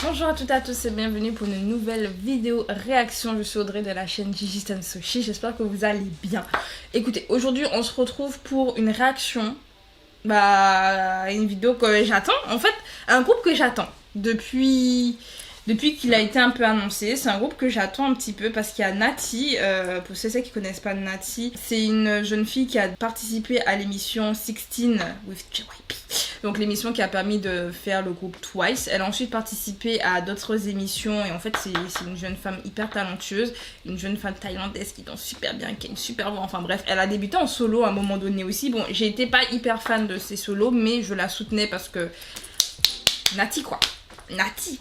Bonjour à toutes et à tous et bienvenue pour une nouvelle vidéo réaction. Je suis Audrey de la chaîne Gigi Stan Soshi, j'espère que vous allez bien. Écoutez, aujourd'hui on se retrouve pour une réaction, une vidéo que j'attends, en fait un groupe que j'attends depuis qu'il a été un peu annoncé. C'est un groupe que j'attends un petit peu parce qu'il y a Natty, pour ceux qui connaissent pas Natty, c'est une jeune fille qui a participé à l'émission 16 with JYP. Donc l'émission qui a permis de faire le groupe Twice. Elle a ensuite participé à d'autres émissions et en fait c'est une jeune femme hyper talentueuse, une jeune femme thaïlandaise qui danse super bien, qui a une super voix, enfin bref, elle a débuté en solo à un moment donné aussi. Bon, j'ai été pas hyper fan de ses solos mais je la soutenais parce que Natty quoi, Natty.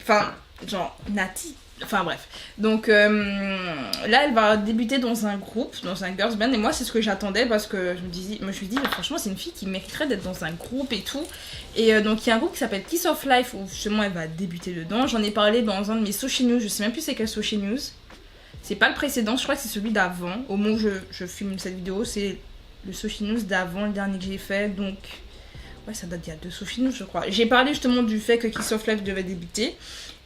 Enfin, genre, Natty. Enfin, bref. Donc, là, elle va débuter dans un groupe, dans un girls band. Et moi, c'est ce que j'attendais parce que je me suis dit, mais franchement, c'est une fille qui mériterait d'être dans un groupe et tout. Et donc, il y a un groupe qui s'appelle Kiss of Life où justement, elle va débuter dedans. J'en ai parlé dans un de mes Soshi News. Je sais même plus c'est quel Soshi News. C'est pas le précédent, je crois que c'est celui d'avant. Au moment où je filme cette vidéo, c'est le Soshi News d'avant, le dernier que j'ai fait. Donc... ouais, ça date d'il y a 2 Soshi News, je crois. J'ai parlé justement du fait que Kiss of Life devait débuter.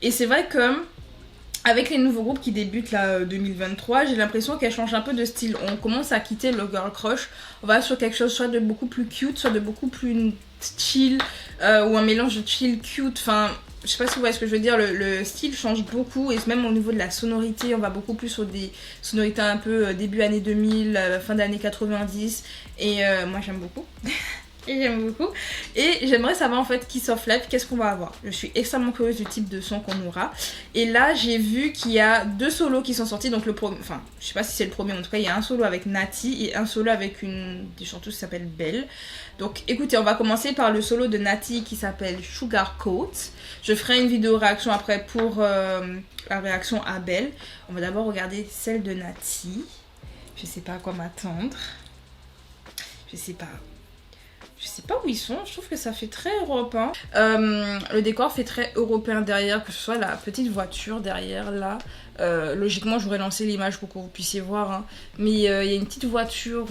Et c'est vrai que, avec les nouveaux groupes qui débutent là 2023, j'ai l'impression qu'elle change un peu de style. On commence à quitter le girl crush. On va sur quelque chose soit de beaucoup plus cute, soit de beaucoup plus chill, ou un mélange de chill, cute. Enfin, je sais pas si vous voyez ce que je veux dire. Le style change beaucoup et même au niveau de la sonorité, on va beaucoup plus sur des sonorités un peu début années 2000, fin d'année 90. Et moi j'aime beaucoup. Et j'aime beaucoup. Et j'aimerais savoir en fait Kiss of Life, qu'est-ce qu'on va avoir. Je suis extrêmement curieuse du type de son qu'on aura. Et là j'ai vu qu'il y a 2 solos qui sont sortis. Donc le premier, enfin je sais pas si c'est le premier, en tout cas il y a un solo avec Natty et un solo avec une des chanteuses qui s'appelle Belle. Donc écoutez, on va commencer par le solo de Natty qui s'appelle Sugar Coat. Je ferai une vidéo réaction après pour la réaction à Belle. On va d'abord regarder celle de Natty. Je sais pas à quoi m'attendre. Je sais pas où ils sont, je trouve que ça fait très européen. Le décor fait très européen derrière, que ce soit la petite voiture derrière là. Logiquement, j'aurais lancé l'image pour que vous puissiez voir. Hein. Mais il y a une petite voiture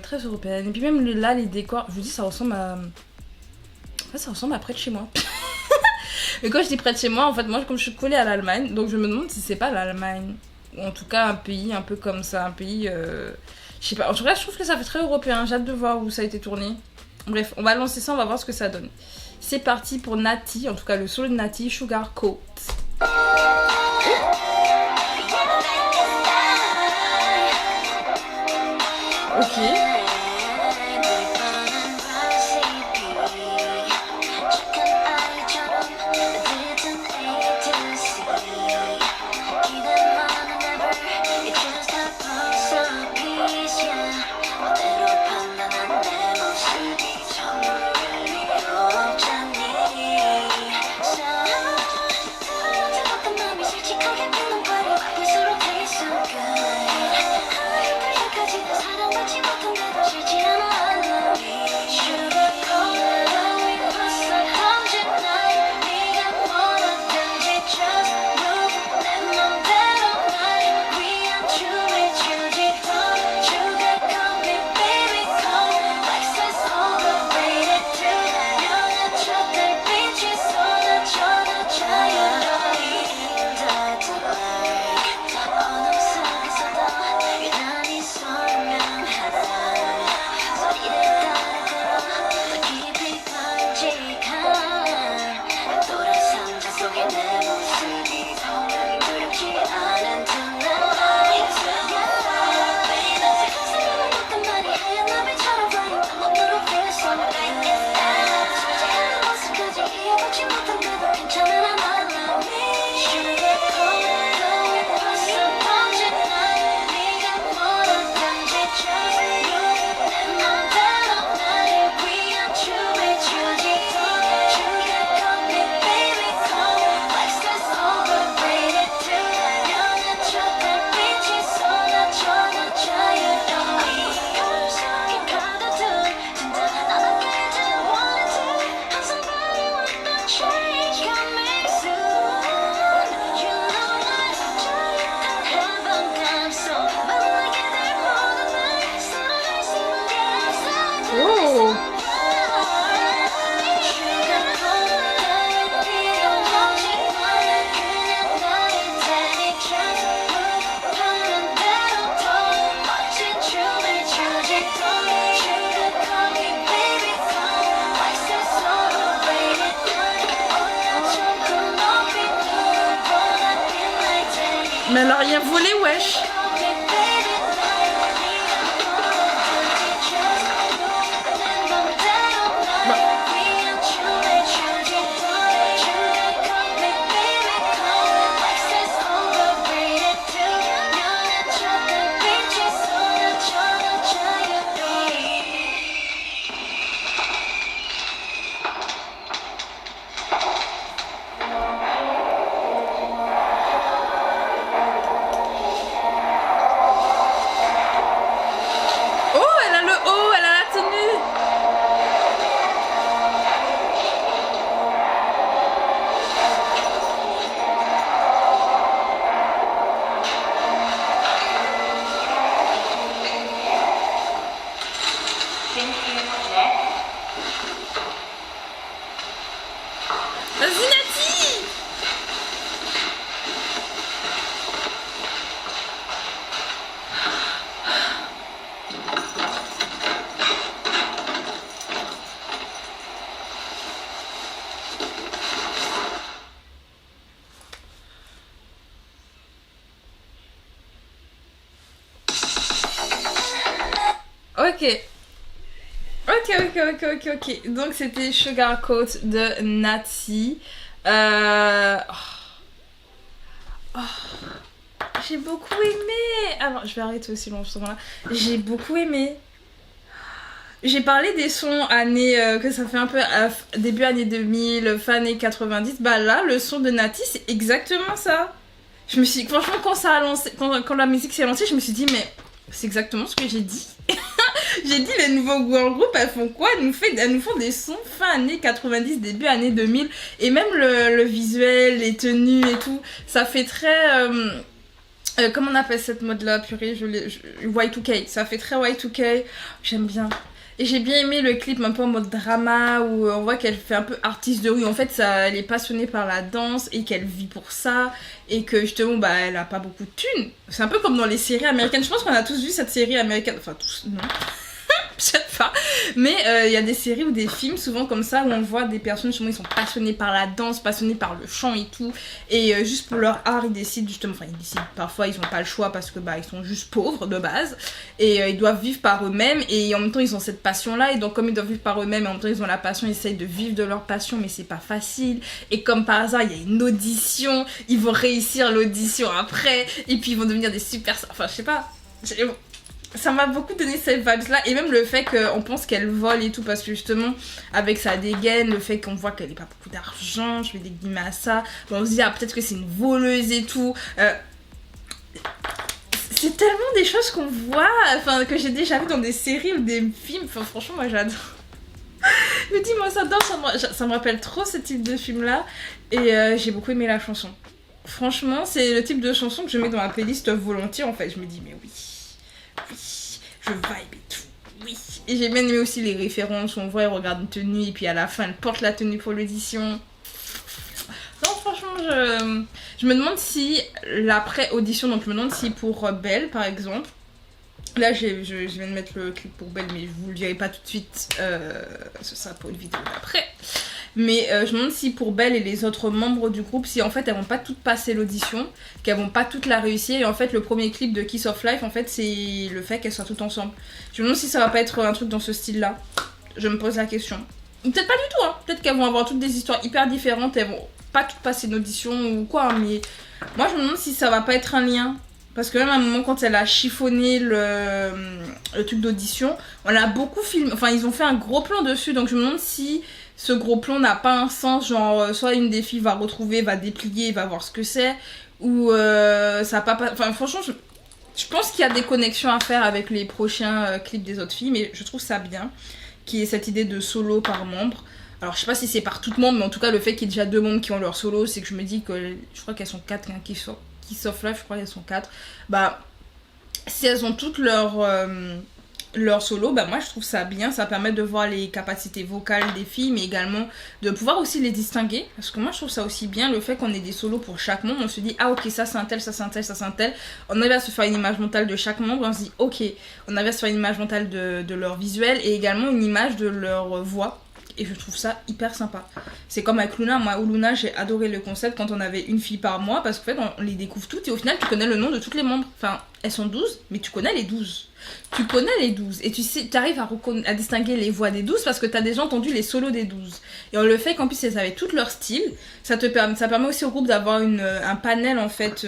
très européenne. Et puis même là, les décors, je vous dis, ça ressemble à... en fait, ça ressemble à près de chez moi. Mais quand je dis près de chez moi, en fait, moi, comme je suis collée à l'Allemagne, donc je me demande si c'est pas l'Allemagne. Ou en tout cas, un pays un peu comme ça, un pays... je sais pas, en tout cas, je trouve que ça fait très européen. J'ai hâte de voir où ça a été tourné. Bref, on va lancer ça, on va voir ce que ça donne. C'est parti pour Natty, en tout cas le solo de Natty, Sugar Coat. Ok. Mais elle a rien volé, wesh. Vas-y Nati. Ok. Ok. Donc c'était Sugar Coat de Nati. J'ai beaucoup aimé. Alors, je vais arrêter aussi longtemps là. J'ai beaucoup aimé. J'ai parlé des sons années que ça fait un peu début années 2000, fin années 90. Bah là, le son de Nati, c'est exactement ça. Je me suis franchement quand la musique s'est lancée, je me suis dit mais c'est exactement ce que j'ai dit. J'ai dit les nouveaux girl group, elles font quoi? Elles nous font des sons fin années 90, début années 2000. Et même le visuel, les tenues et tout, ça fait très... comment on appelle cette mode-là, purée, Y2K. Ça fait très Y2K. J'aime bien. Et j'ai bien aimé le clip un peu en mode drama où on voit qu'elle fait un peu artiste de rue. En fait, elle est passionnée par la danse et qu'elle vit pour ça. Et que justement, bah, elle a pas beaucoup de thunes. C'est un peu comme dans les séries américaines. Je pense qu'on a tous vu cette série américaine. Enfin, tous, non. Peut-être pas. Mais il y a des séries ou des films souvent comme ça où on voit des personnes justement ils sont passionnés par la danse, passionnés par le chant et tout. Et juste pour leur art ils décident justement, enfin ils décident, parfois ils ont pas le choix parce que bah ils sont juste pauvres de base. Et ils doivent vivre par eux-mêmes et en même temps ils ont cette passion là. Et donc comme ils doivent vivre par eux-mêmes et en même temps ils ont la passion, ils essayent de vivre de leur passion mais c'est pas facile. Et comme par hasard il y a une audition, ils vont réussir l'audition après. Et puis ils vont devenir des super... Enfin je sais pas... Ça m'a beaucoup donné cette vibes là et même le fait qu'on pense qu'elle vole et tout parce que justement avec sa dégaine, le fait qu'on voit qu'elle n'a pas beaucoup d'argent, je mets des guillemets à ça, bon, on se dit ah peut-être que c'est une voleuse et tout, c'est tellement des choses qu'on voit, enfin que j'ai déjà vu dans des séries ou des films, enfin franchement moi j'adore. Je me dis moi ça me rappelle trop ce type de film là et j'ai beaucoup aimé la chanson. Franchement c'est le type de chanson que je mets dans ma playlist volontiers en fait, je me dis mais oui, je vibe et tout, oui. Et j'ai bien aimé aussi les références où on voit, elle regarde une tenue et puis à la fin elle porte la tenue pour l'audition. Non franchement je me demande si l'après-audition, donc je me demande si pour Belle par exemple, là je viens de mettre le clip pour Belle mais je vous le dirai pas tout de suite, ce sera pour une vidéo d'après. Mais je me demande si pour Belle et les autres membres du groupe, si en fait elles vont pas toutes passer l'audition, qu'elles vont pas toutes la réussir. Et en fait le premier clip de Kiss of Life en fait c'est le fait qu'elles soient toutes ensemble. Je me demande si ça va pas être un truc dans ce style là. Je me pose la question. Peut-être pas du tout hein. Peut-être qu'elles vont avoir toutes des histoires hyper différentes, elles vont pas toutes passer une audition ou quoi hein. Mais moi je me demande si ça va pas être un lien. Parce que même à un moment quand elle a chiffonné le truc d'audition, on a beaucoup filmé, enfin ils ont fait un gros plan dessus. Donc je me demande si ce gros plan n'a pas un sens, genre soit une des filles va retrouver, va déplier, va voir ce que c'est, ou ça a pas... Enfin franchement je pense qu'il y a des connexions à faire avec les prochains clips des autres filles, mais je trouve ça bien qu'il y ait cette idée de solo par membre. Alors je sais pas si c'est par tout membre, mais en tout cas le fait qu'il y ait déjà 2 membres qui ont leur solo, c'est que je me dis que je crois qu'elles sont 4 hein, qui Soft Life, je crois qu'elles sont 4. Bah si elles ont toutes leur solo, bah moi je trouve ça bien, ça permet de voir les capacités vocales des filles, mais également de pouvoir aussi les distinguer, parce que moi je trouve ça aussi bien, le fait qu'on ait des solos pour chaque membre, on se dit ah ok ça c'est un tel, ça c'est un tel, ça c'est un tel, on arrive à se faire une image mentale de chaque membre, on se dit ok, on arrive à se faire une image mentale de leur visuel, et également une image de leur voix, musique et je trouve ça hyper sympa. C'est comme avec Luna, moi ou Luna j'ai adoré le concept quand on avait une fille par mois parce qu'en fait on les découvre toutes et au final tu connais le nom de toutes les membres. Enfin elles sont 12 mais tu connais les 12. Tu connais les 12 et tu sais, tu arrives à distinguer les voix des 12 parce que tu as déjà entendu les solos des 12. Et on le fait qu'en plus elles avaient tout leur style. Ça permet aussi au groupe d'avoir un panel en fait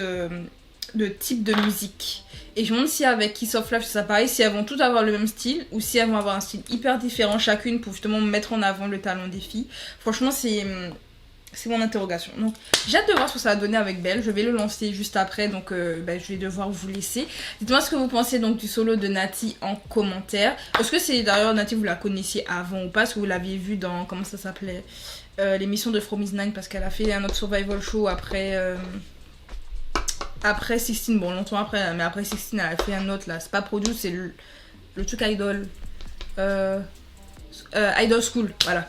de type de musique. Et je me demande si avec Kiss of Life c'est pareil, si elles vont toutes avoir le même style ou si elles vont avoir un style hyper différent chacune pour justement mettre en avant le talent des filles. Franchement c'est mon interrogation. Donc j'ai hâte de voir ce que ça va donner avec Belle. Je vais le lancer juste après donc je vais devoir vous laisser. Dites-moi ce que vous pensez donc du solo de Nati en commentaire. Est-ce que c'est d'ailleurs Nati vous la connaissiez avant ou pas? Est-ce que vous l'aviez vu dans comment ça s'appelait l'émission de From Is Nine parce qu'elle a fait un autre survival show après 16, bon longtemps après, mais après 16 elle a fait un autre là, c'est pas produit, c'est le truc Idol. Idol School, voilà.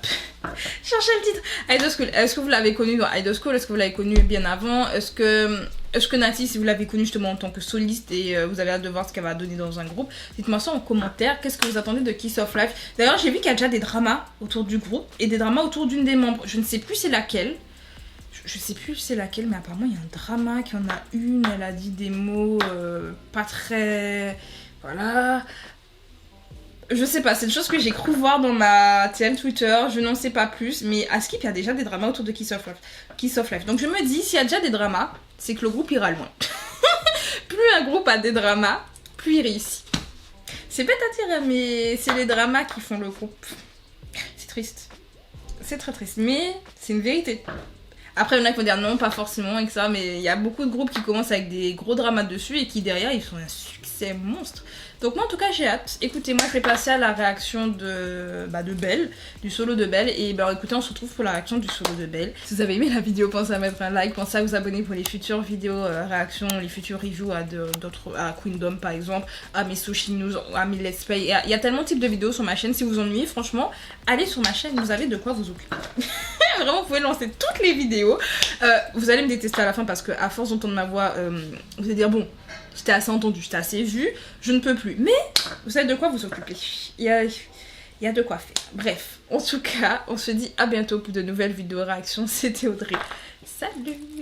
Cherchez le titre. Idol School, est-ce que vous l'avez connu dans Idol School? Est-ce que vous l'avez connu bien avant? Est-ce que Nati, si vous l'avez connu justement en tant que soliste et vous avez hâte de voir ce qu'elle va donner dans un groupe, dites-moi ça en commentaire. Qu'est-ce que vous attendez de Kiss of Life? D'ailleurs j'ai vu qu'il y a déjà des dramas autour du groupe et des dramas autour d'une des membres, je ne sais plus c'est laquelle. Je sais plus c'est laquelle, mais apparemment il y a un drama qui en a une, elle a dit des mots pas très... Voilà. Je sais pas, c'est une chose que j'ai cru voir dans ma TL Twitter, je n'en sais pas plus, mais à Skip il y a déjà des dramas autour de Kiss of Life. Donc je me dis, s'il y a déjà des dramas, c'est que le groupe ira loin. Plus un groupe a des dramas, plus il réussit. C'est bête à dire, mais c'est les dramas qui font le groupe. C'est triste. C'est très triste, mais c'est une vérité. Après, il y en a qui vont dire non, pas forcément, et que ça, mais il y a beaucoup de groupes qui commencent avec des gros dramas dessus et qui derrière, ils font un succès monstre. Donc moi, en tout cas, j'ai hâte. Écoutez, moi, je vais passer à la réaction de Belle, du solo de Belle. Et écoutez, on se retrouve pour la réaction du solo de Belle. Si vous avez aimé la vidéo, pensez à mettre un like, pensez à vous abonner pour les futures vidéos réactions, les futures reviews à Queendom, par exemple, à mes Sushi News, à mes Let's Play. Il y a tellement de types de vidéos sur ma chaîne. Si vous ennuyez, franchement, allez sur ma chaîne, vous avez de quoi vous occuper. Vraiment, vous pouvez lancer toutes les vidéos. Vous allez me détester à la fin parce que à force d'entendre ma voix, vous allez dire bon, je t'ai assez entendu, je t'ai assez vu, je ne peux plus. Mais vous savez de quoi vous occuper. Il y a de quoi faire. Bref, en tout cas, on se dit à bientôt pour de nouvelles vidéos réactions. C'était Audrey. Salut!